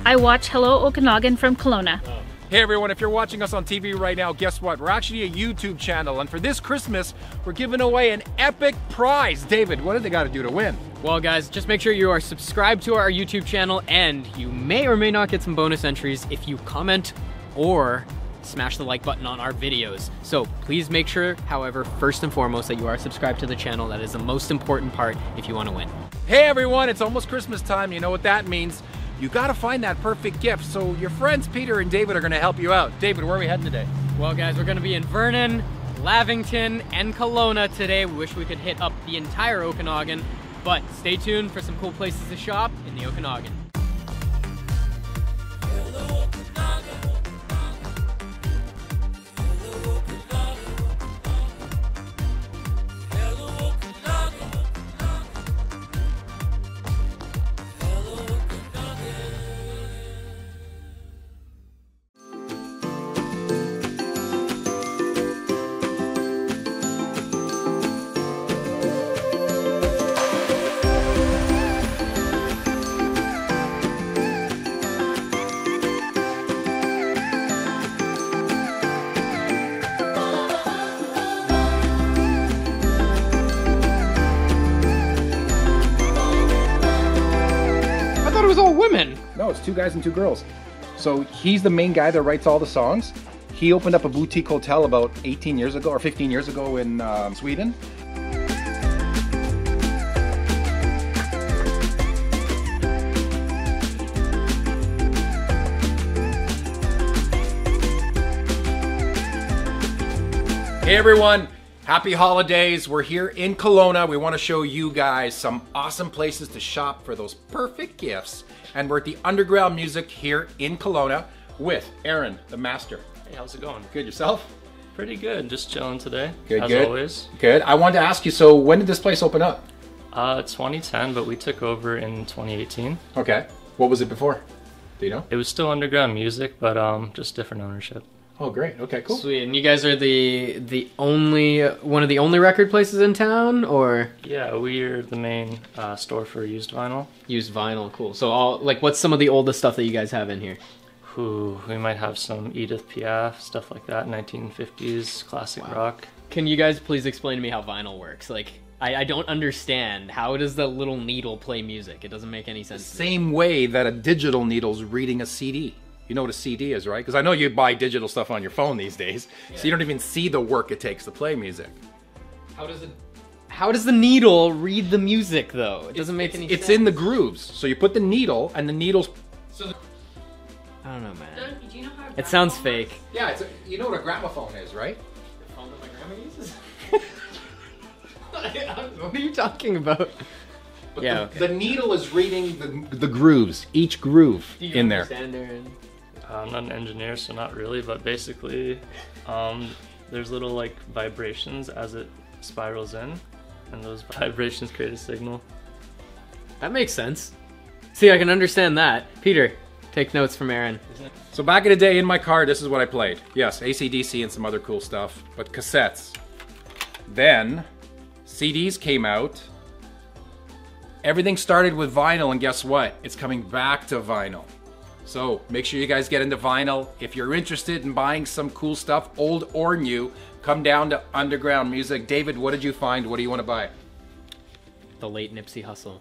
I watch Hello Okanagan from Kelowna. Hey everyone, if you're watching us on TV right now, guess what? We're actually a YouTube channel, and for this Christmas, we're giving away an epic prize. David, what do they got to do to win? Well guys, just make sure you are subscribed to our YouTube channel, and you may or may not get some bonus entries if you comment or smash the like button on our videos. So please make sure, however, first and foremost, that you are subscribed to the channel. That is the most important part if you want to win. Hey everyone, it's almost Christmas time. You know what that means. You gotta find that perfect gift, so your friends Peter and David are gonna help you out. David, where are we heading today? Well guys, we're gonna be in Vernon, Lavington, and Kelowna today. We wish we could hit up the entire Okanagan, but stay tuned for some cool places to shop in the Okanagan. All women. No, it's 2 guys and 2 girls. So he's the main guy that writes all the songs. He opened up a boutique hotel about 18 years ago or 15 years ago in Sweden. Hey everyone, happy holidays. We're here in Kelowna. We want to show you guys some awesome places to shop for those perfect gifts. And we're at the Underground Music here in Kelowna with Aaron, the master. Hey, how's it going? Good, yourself? Pretty good, just chilling today, Good, as good. always. Good. I wanted to ask you, so when did this place open up? 2010, but we took over in 2018. Okay. What was it before? Do you know? It was still Underground Music, but just different ownership. Oh, great. Okay, cool. Sweet. And you guys are the only one of the only record places in town, or? Yeah, we're the main store for used vinyl. Used vinyl, cool. So all what's some of the oldest stuff that you guys have in here? Ooh, we might have some Edith Piaf, stuff like that, 1950s classic rock. Can you guys please explain to me how vinyl works? Like, I don't understand. How does the little needle play music? It doesn't make any sense. Same way that a digital needle's reading a CD. You know what a CD is, right? Because I know you buy digital stuff on your phone these days, so you don't even see the work it takes to play music. How does the needle read the music, though? It doesn't make any sense. It's in the grooves. So you put the needle, and the needle's... I don't know, man. Do you know how It sounds fake. Yeah, you know what a gramophone is, right? The phone that my grandma uses? What are you talking about? But yeah, the needle is reading the grooves, each groove in there. I'm not an engineer, so not really, but basically there's little like vibrations as it spirals in, and those vibrations create a signal. That makes sense. See, I can understand that. Peter, take notes from Aaron. So back in the day in my car, this is what I played. Yes, AC/DC and some other cool stuff, but cassettes. Then CDs came out. Everything started with vinyl, and guess what? It's coming back to vinyl. So make sure you guys get into vinyl. If you're interested in buying some cool stuff, old or new, come down to Underground Music. David, what did you find? What do you want to buy? The late Nipsey Hussle.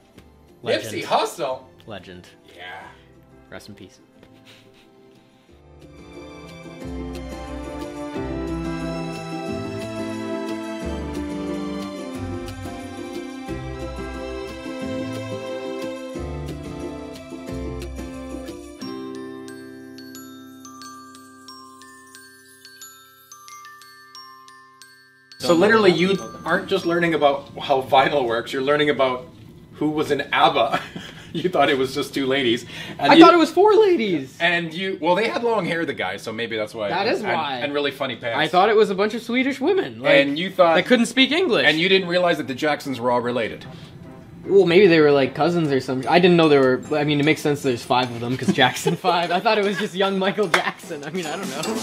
Nipsey Hussle? Legend. Yeah. Rest in peace. So literally you aren't just learning about how vinyl works, you're learning about who was in ABBA. You thought it was just 2 ladies. And I thought it was 4 ladies. And well, they had long hair, the guys, so maybe that's why. That is why. And really funny pants. I thought it was a bunch of Swedish women. Like, and you thought... that couldn't speak English. And you didn't realize that the Jacksons were all related. Well, maybe they were like cousins or something. I didn't know there were... I mean, it makes sense there's 5 of them, because Jackson 5. I thought it was just young Michael Jackson. I mean, I don't know.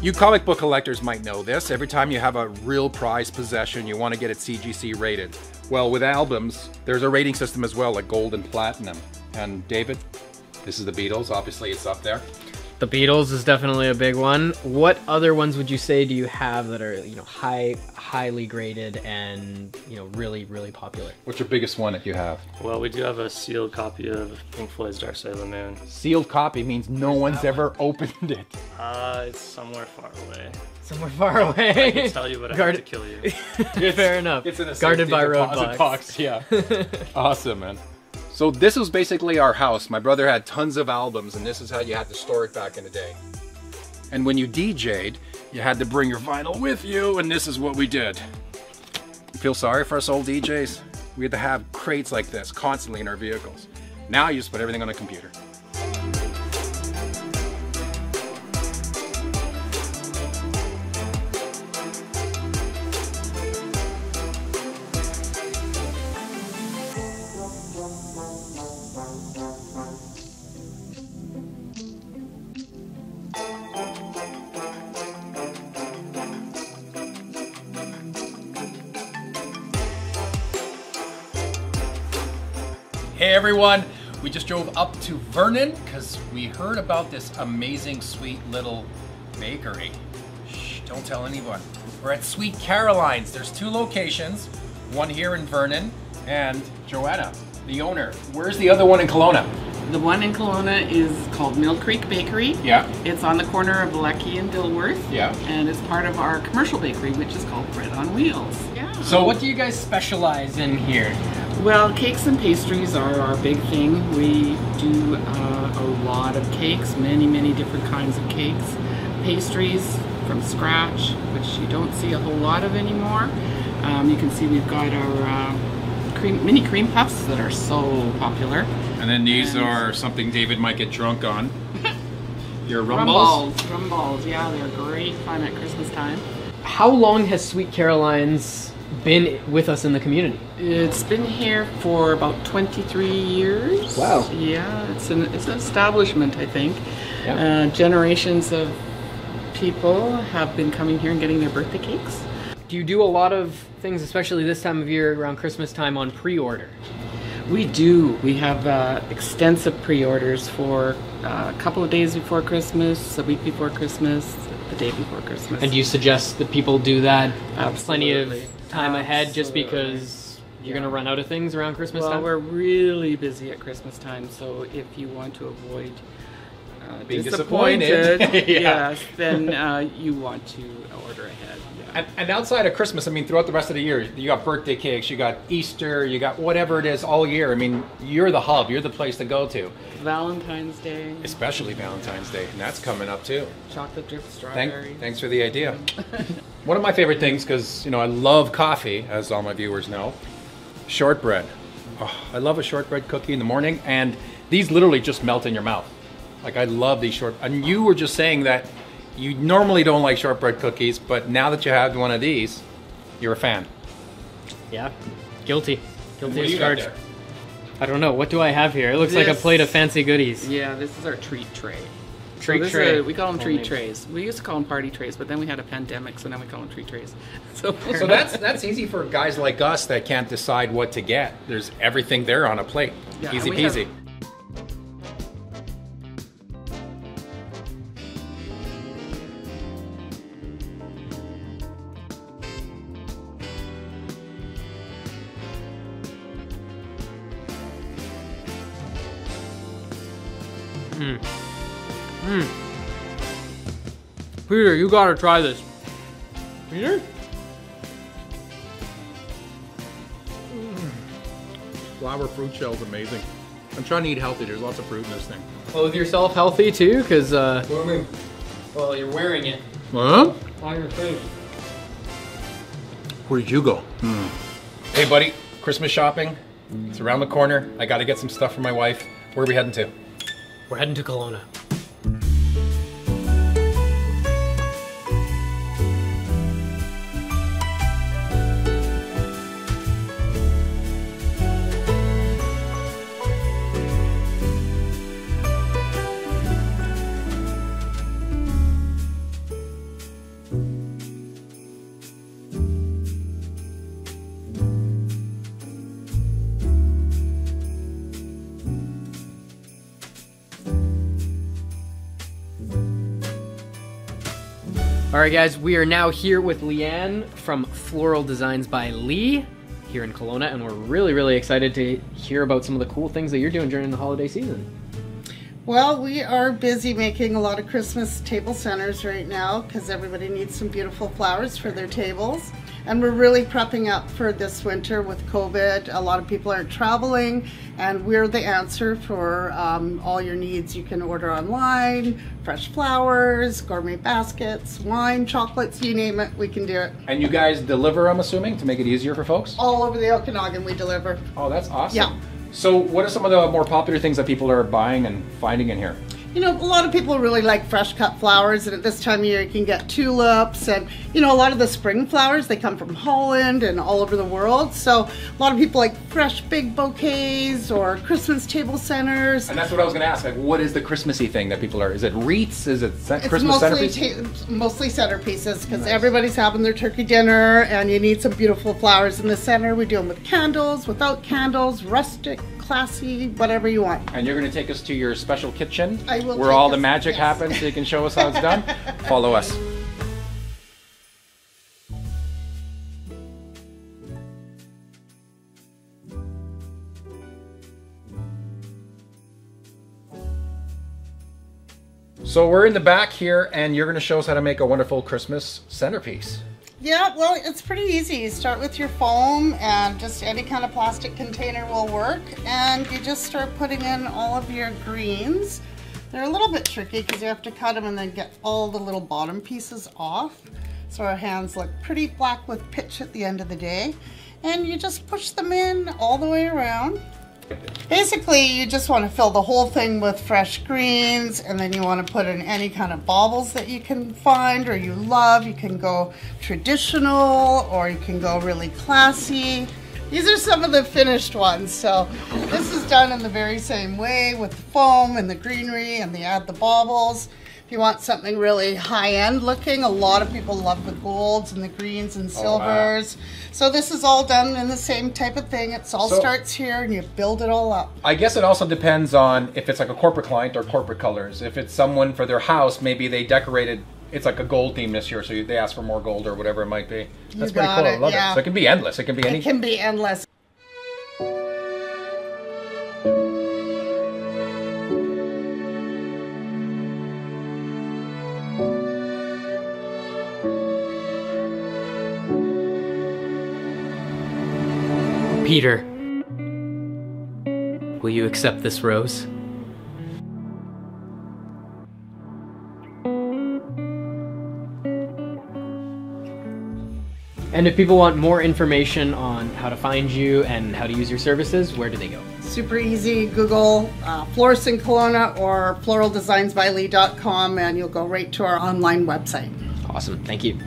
You comic book collectors might know this. Every time you have a real prized possession, you want to get it CGC rated. Well, with albums, there's a rating system as well, like gold and platinum. And David, this is the Beatles. Obviously, it's up there. The Beatles is definitely a big one. What other ones would you say do you have that are, you know, highly graded and, you know, really, really popular? What's your biggest one that you have? Well, we do have a sealed copy of Pink Floyd's Dark Side of the Moon. Sealed copy means no one's ever opened it. It's somewhere far away. Somewhere far away. I can tell you, but I have to kill you. Fair enough. It's in a guarded by deposit roadblocks. box. Yeah. Awesome, man. So this was basically our house. My brother had tons of albums, and this is how you had to store it back in the day. And when you DJ'd, you had to bring your vinyl with you, and this is what we did. You feel sorry for us old DJs? We had to have crates like this constantly in our vehicles. Now you just put everything on a computer. Hey everyone, we just drove up to Vernon because we heard about this amazing sweet little bakery. Shh, don't tell anyone. We're at Sweet Caroline's. There's 2 locations, one here in Vernon and Joanna, the owner. Where's the other one in Kelowna? The one in Kelowna is called Mill Creek Bakery. Yeah. It's on the corner of Lecky and Dilworth. Yeah. And it's part of our commercial bakery, which is called Bread on Wheels. Yeah. So what do you guys specialize in here? Well, cakes and pastries are our big thing. We do a lot of cakes, many different kinds of cakes. Pastries from scratch, which you don't see a whole lot of anymore. You can see we've got our mini cream puffs that are so popular. And then these are something David might get drunk on. Your rum balls? Rum balls, yeah, they're great fun at Christmas time. How long has Sweet Caroline's been with us in the community? It's been here for about 23 years. Wow. Yeah, it's an establishment, I think. Yeah. Generations of people have been coming here and getting their birthday cakes. Do you do a lot of things, especially this time of year around Christmas time, on pre-order? We do. We have extensive pre-orders for a couple of days before Christmas, a week before Christmas, the day before Christmas. And do you suggest that people do that plenty of Absolutely. time ahead just because you're going to run out of things around Christmas Well, time? we're really busy at Christmas time, so if you want to avoid Being disappointed, disappointed. Yeah. yes, then you want to order ahead. Yeah. And outside of Christmas, I mean, throughout the rest of the year, you got birthday cakes, you got Easter, you got whatever it is all year. I mean, you're the hub, you're the place to go to. Valentine's Day, Especially Valentine's Day, and that's coming up too. chocolate drip strawberry. Thanks for the idea. One of my favorite things, because, you know, I love coffee, as all my viewers know, shortbread. Oh, I love a shortbread cookie in the morning, and these literally just melt in your mouth. Like, I love these and you were just saying that you normally don't like shortbread cookies, but now that you have one of these, you're a fan. Yeah, guilty. Guilty What do as you got charged. there? I don't know. What do I have here? It looks like a This- plate of fancy goodies. Yeah, this is our treat tray. Treat this tray. we call them treat Homemade. trays. We used to call them party trays, but then we had a pandemic, so now we call them treat trays. So that's easy for guys like us that can't decide what to get. There's everything there on a plate. Yeah, Easy and we have- peasy. Peter, you gotta try this. Peter? Flour fruit shell is amazing. I'm trying to eat healthy. There's lots of fruit in this thing. Clothe yourself healthy too, because well, you're wearing it Huh? on your face. Where did you go? Hey, buddy. Christmas shopping. It's around the corner. I got to get some stuff for my wife. Where are we heading to? We're heading to Kelowna. All right, guys, we are now here with Leanne from Floral Designs by Lee here in Kelowna, and we're really, really excited to hear about some of the cool things that you're doing during the holiday season. Well, we are busy making a lot of Christmas table centers right now because everybody needs some beautiful flowers for their tables. And we're really prepping up for this winter with COVID. A lot of people aren't traveling, and we're the answer for all your needs. You can order online, fresh flowers, gourmet baskets, wine, chocolates, you name it, we can do it. And you guys deliver, I'm assuming, to make it easier for folks? All over the Okanagan we deliver. Oh, that's awesome. Yeah. So what are some of the more popular things that people are buying and finding in here? You know, a lot of people really like fresh cut flowers, and at this time of year you can get tulips and, you know, a lot of the spring flowers, they come from Holland and all over the world. So a lot of people like fresh big bouquets or Christmas table centers. And that's what I was going to ask. Like, what is the Christmassy thing that people are, is it wreaths? Is it Christmas centerpieces? It's mostly centerpieces because everybody's having their turkey dinner and you need some beautiful flowers in the center. We do them with candles, without candles, rustic, classy, whatever you want. And you're going to take us to your special kitchen I will where take all the us- magic yes. happens, so you can show us how it's done. Follow us. So we're in the back here, and you're going to show us how to make a wonderful Christmas centerpiece. Yeah, well, it's pretty easy. You start with your foam, and just any kind of plastic container will work, and you just start putting in all of your greens. They're a little bit tricky because you have to cut them and then get all the little bottom pieces off, so our hands look pretty black with pitch at the end of the day. And you just push them in all the way around. Basically, you just want to fill the whole thing with fresh greens, and then you want to put in any kind of baubles that you can find or you love. You can go traditional or you can go really classy. These are some of the finished ones. So this is done in the very same way with the foam and the greenery, and they add the baubles. If you want something really high-end looking, a lot of people love the golds and the greens and silvers. So this is all done in the same type of thing. It all starts here and you build it all up. I guess it also depends on if it's like a corporate client or corporate colors. If it's someone for their house, maybe they decorated, it's like a gold theme this year, so they ask for more gold or whatever it might be. That's pretty cool. I love it. So it can be endless. It can be any. It can be endless. Peter, will you accept this rose? And if people want more information on how to find you and how to use your services, where do they go? Super easy. Google Florist in Kelowna or floraldesignsbylee.com, and you'll go right to our online website. Awesome, thank you.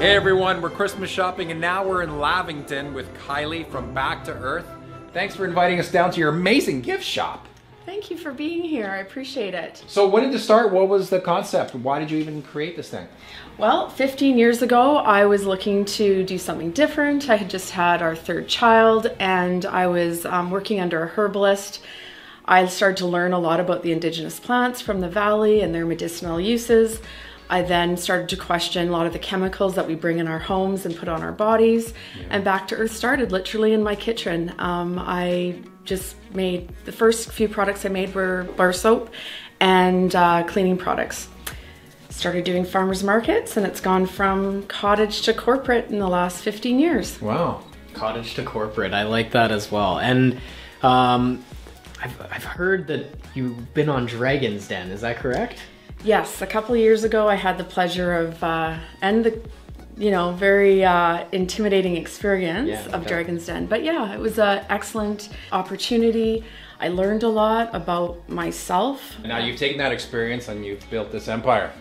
Hey everyone, we're Christmas shopping and now we're in Lavington with Carlee from Back to Earth. Thanks for inviting us down to your amazing gift shop. Thank you for being here. I appreciate it. So when did this start? What was the concept? Why did you even create this thing? Well, 15 years ago, I was looking to do something different. I had just had our third child and I was working under a herbalist. I started to learn a lot about the indigenous plants from the valley and their medicinal uses. I then started to question a lot of the chemicals that we bring in our homes and put on our bodies. Yeah. And Back to Earth started literally in my kitchen. I just made, the first few products I made were bar soap and cleaning products. Started doing farmers markets, and it's gone from cottage to corporate in the last 15 years. Wow, cottage to corporate, I like that as well. And I've heard that you've been on Dragon's Den, is that correct? Yes, a couple of years ago I had the pleasure of, and the, you know, very intimidating experience of Dragon's Den. But yeah, it was an excellent opportunity. I learned a lot about myself. Now you've taken that experience and you've built this empire.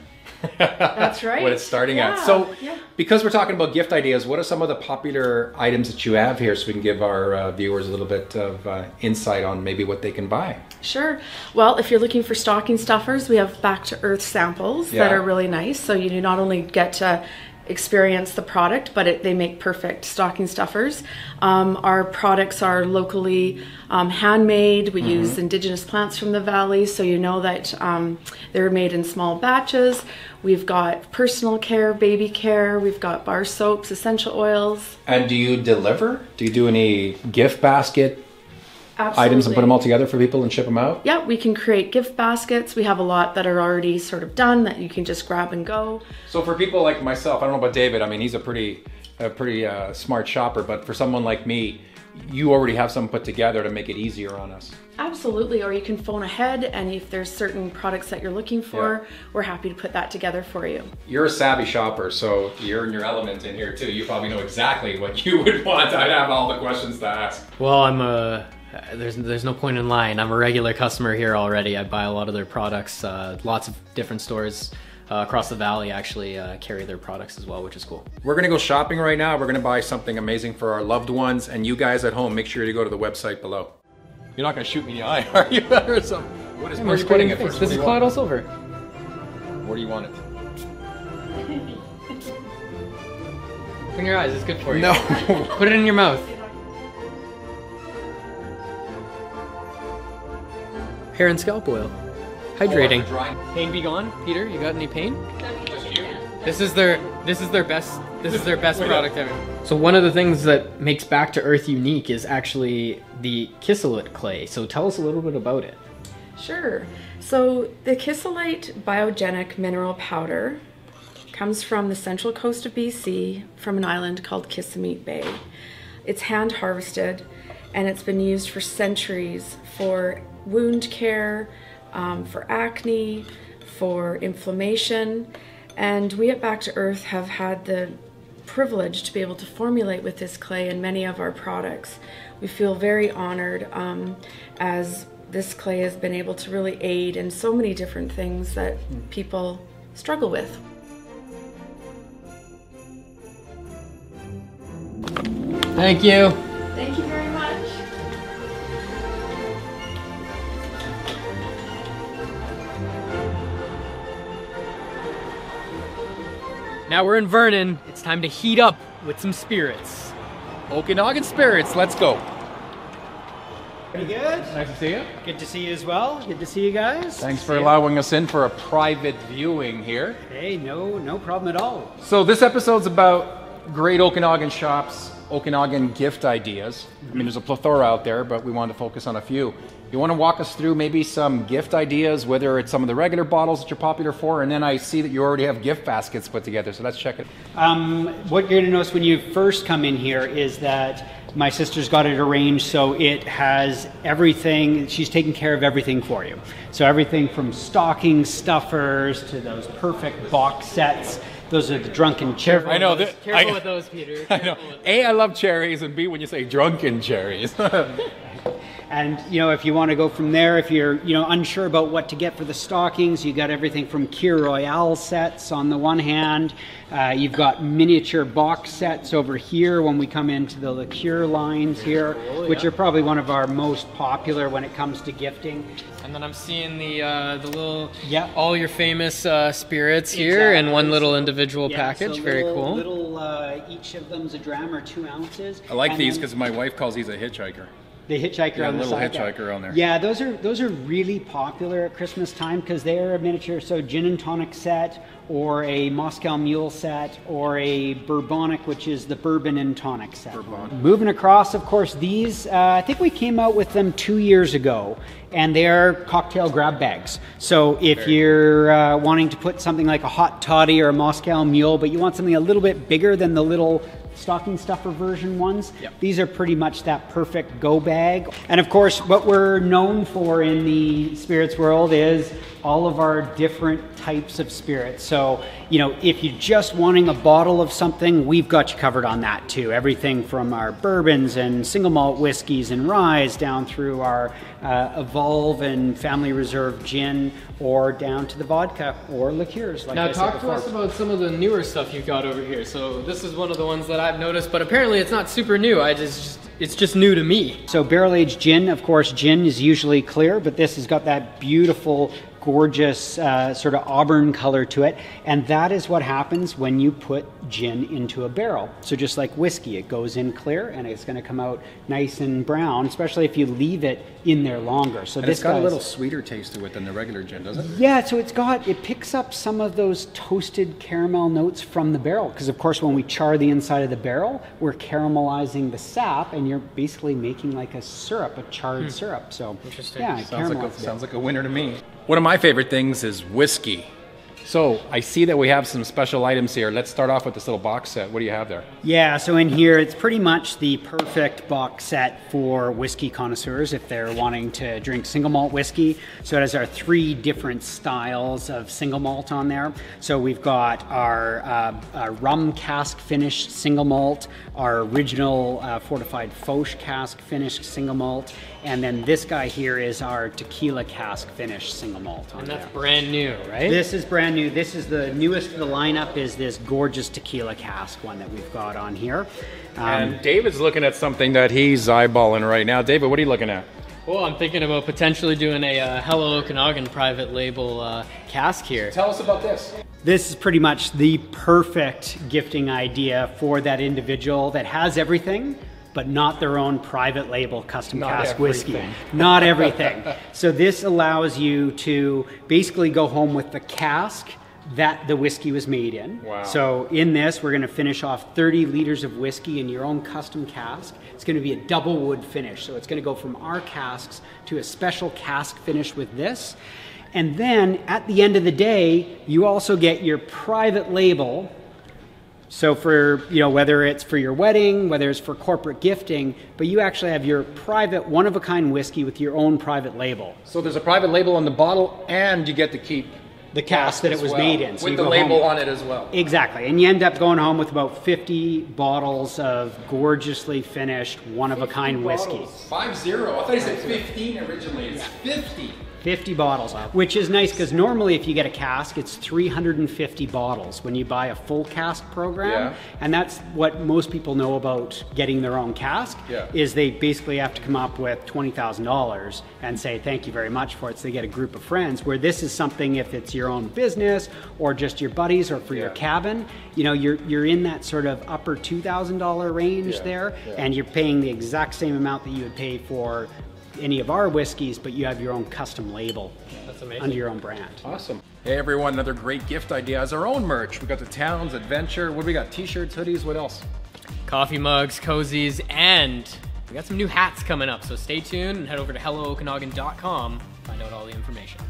That's right. What it's starting at. Yeah, So, yeah. because we're talking about gift ideas, what are some of the popular items that you have here so we can give our viewers a little bit of insight on maybe what they can buy? Sure. Well, if you're looking for stocking stuffers, we have back to earth samples that are really nice. So you not only get to experience the product, but they make perfect stocking stuffers. Our products are locally handmade. We use indigenous plants from the valley, so you know that they're made in small batches. We've got personal care, baby care. We've got bar soaps, essential oils. And do you deliver? Do you do any gift basket Absolutely. items and put them all together for people and ship them out? Yeah, we can create gift baskets. We have a lot that are already sort of done that you can just grab and go. So for people like myself, I don't know about David, I mean, he's a pretty smart shopper, but for someone like me, you already have something put together to make it easier on us. Absolutely, or you can phone ahead, and if there's certain products that you're looking for, we're happy to put that together for you. You're a savvy shopper, so you're in your element in here too. You probably know exactly what you would want. I'd have all the questions to ask. Well, there's no point in lying. I'm a regular customer here already. I buy a lot of their products. Lots of different stores across the valley actually carry their products as well, which is cool. We're gonna go shopping right now. We're gonna buy something amazing for our loved ones, and you guys at home, make sure you go to the website below. You're not gonna shoot me in the eye, are you? Or something? Where are you putting it first? This is Cloud Silver. Where do you want it? Open your eyes, it's good for you. No. Put it in your mouth. Hair and scalp oil. Hydrating. Pain be gone. Peter, you got any pain? This is their best product ever. So one of the things that makes Back to Earth unique is actually the Kisselite clay. So tell us a little bit about it. Sure. So the Kisselite biogenic mineral powder comes from the central coast of BC from an island called Kissimmee Bay. It's hand harvested, and it's been used for centuries for wound care, for acne, for inflammation. And we at Back to Earth have had the privilege to be able to formulate with this clay in many of our products. We feel very honored as this clay has been able to really aid in so many different things that people struggle with. Thank you. Thank you very much. Now we're in Vernon. It's time to heat up with some spirits. Okanagan Spirits, let's go. Pretty good. Nice to see you. Good to see you as well. Good to see you guys. Thanks for allowing us in for a private viewing here. Hey, no problem at all. So this episode's about great Okanagan shops, Okanagan gift ideas. I mean, there's a plethora out there, but we wanted to focus on a few. You want to walk us through maybe some gift ideas, whether it's some of the regular bottles that you're popular for, and then I see that you already have gift baskets put together, so let's check it. What you're going to notice when you first come in here is that my sister's got it arranged so it has everything. She's taking care of everything for you. So everything from stocking stuffers to those perfect box sets. Those are the drunken cherries. I know. Careful with those, Peter. I know. A, I love cherries, and B, when you say drunken cherries. And, you know, if you want to go from there, if you're, you know, unsure about what to get for the stockings, you got everything from Kir Royale sets on the one hand. You've got miniature box sets over here when we come into the liqueur lines here, which are probably one of our most popular when it comes to gifting. And then I'm seeing the little, all your famous spirits here in one little individual package. So very cool. Each of them's a dram or 2 ounces. I like these because my wife calls these a hitchhiker. The hitchhiker on the little side hitchhiker on there. Yeah, those are really popular at Christmas time because they are a miniature. So gin and tonic set, or a Moscow Mule set, or a Bourbonic, which is the bourbon and tonic set. Moving across, of course, these I think we came out with them 2 years ago, and they are cocktail grab bags. So if you're wanting to put something like a hot toddy or a Moscow Mule, but you want something a little bit bigger than the little stocking stuffer version ones. Yep. These are pretty much that perfect go bag. And of course, what we're known for in the spirits world is all of our different types of spirits. So, you know, if you're just wanting a bottle of something, we've got you covered on that too. Everything from our bourbons and single malt whiskeys and ryes down through our Evolve and Family Reserve gin, or down to the vodka or liqueurs. Like now I said talk to before. us about some of the newer stuff you've got over here. So this is one of the ones that I've noticed, but apparently it's not super new. It's just new to me. So barrel-aged gin, of course, gin is usually clear, but this has got that beautiful, gorgeous sort of auburn color to it, and that is what happens when you put gin into a barrel. So just like whiskey, it goes in clear and it's going to come out nice and brown, especially if you leave it in there longer. So And this it's got a little sweeter taste to it than the regular gin, doesn't it? Yeah, so it picks up some of those toasted caramel notes from the barrel, because of course when we char the inside of the barrel, we're caramelizing the sap, and you're basically making like a syrup, a charred syrup. So Interesting. yeah, it Sounds like a winner to me. One of my favorite things is whiskey. So I see that we have some special items here. Let's start off with this little box set. What do you have there? Yeah, so in here it's pretty much the perfect box set for whiskey connoisseurs if they're wanting to drink single malt whiskey. So it has our 3 different styles of single malt on there. So we've got our rum cask finished single malt, our original fortified Foch cask finished single malt, and then this guy here is our tequila cask finished single malt on And there. that's brand new, right? This is brand new. This is the newest of the lineup, is this gorgeous tequila cask one that we've got on here. And David's looking at something that he's eyeballing right now. David, what are you looking at? Well, I'm thinking about potentially doing a Hello Okanagan private label cask here. Tell us about this. This is pretty much the perfect gifting idea for that individual that has everything, but not their own private label custom cask whiskey. Not everything. So this allows you to basically go home with the cask that the whiskey was made in. Wow. So in this, we're going to finish off 30 liters of whiskey in your own custom cask. It's going to be a double wood finish. So it's going to go from our casks to a special cask finish with this. And then at the end of the day, you also get your private label. So for, you know, whether it's for your wedding, whether it's for corporate gifting, but you actually have your private one-of-a-kind whiskey with your own private label. So there's a private label on the bottle, and you get to keep The cask that it was made in. So with you the go label home- on it as well. Exactly. And you end up going home with about 50 bottles of gorgeously finished one-of-a-kind whiskey. 50. I thought you said 15 originally. It's 50. 50 bottles, which is nice because normally if you get a cask, it's 350 bottles when you buy a full cask program. Yeah. And that's what most people know about getting their own cask, is they basically have to come up with $20,000 and say thank you very much for it. So they get a group of friends, where this is something, if it's your own business or just your buddies or for your cabin, you know, you're in that sort of upper $2,000 range there, and you're paying the exact same amount that you would pay for any of our whiskeys, but you have your own custom label. That's amazing. Under your own brand. Awesome. Hey everyone, another great gift idea is our own merch. We got the Towns Adventure. What do we got? T-shirts, hoodies, what else? Coffee mugs, cozies, and we got some new hats coming up. So stay tuned and head over to hellookanagan.com to find out all the information.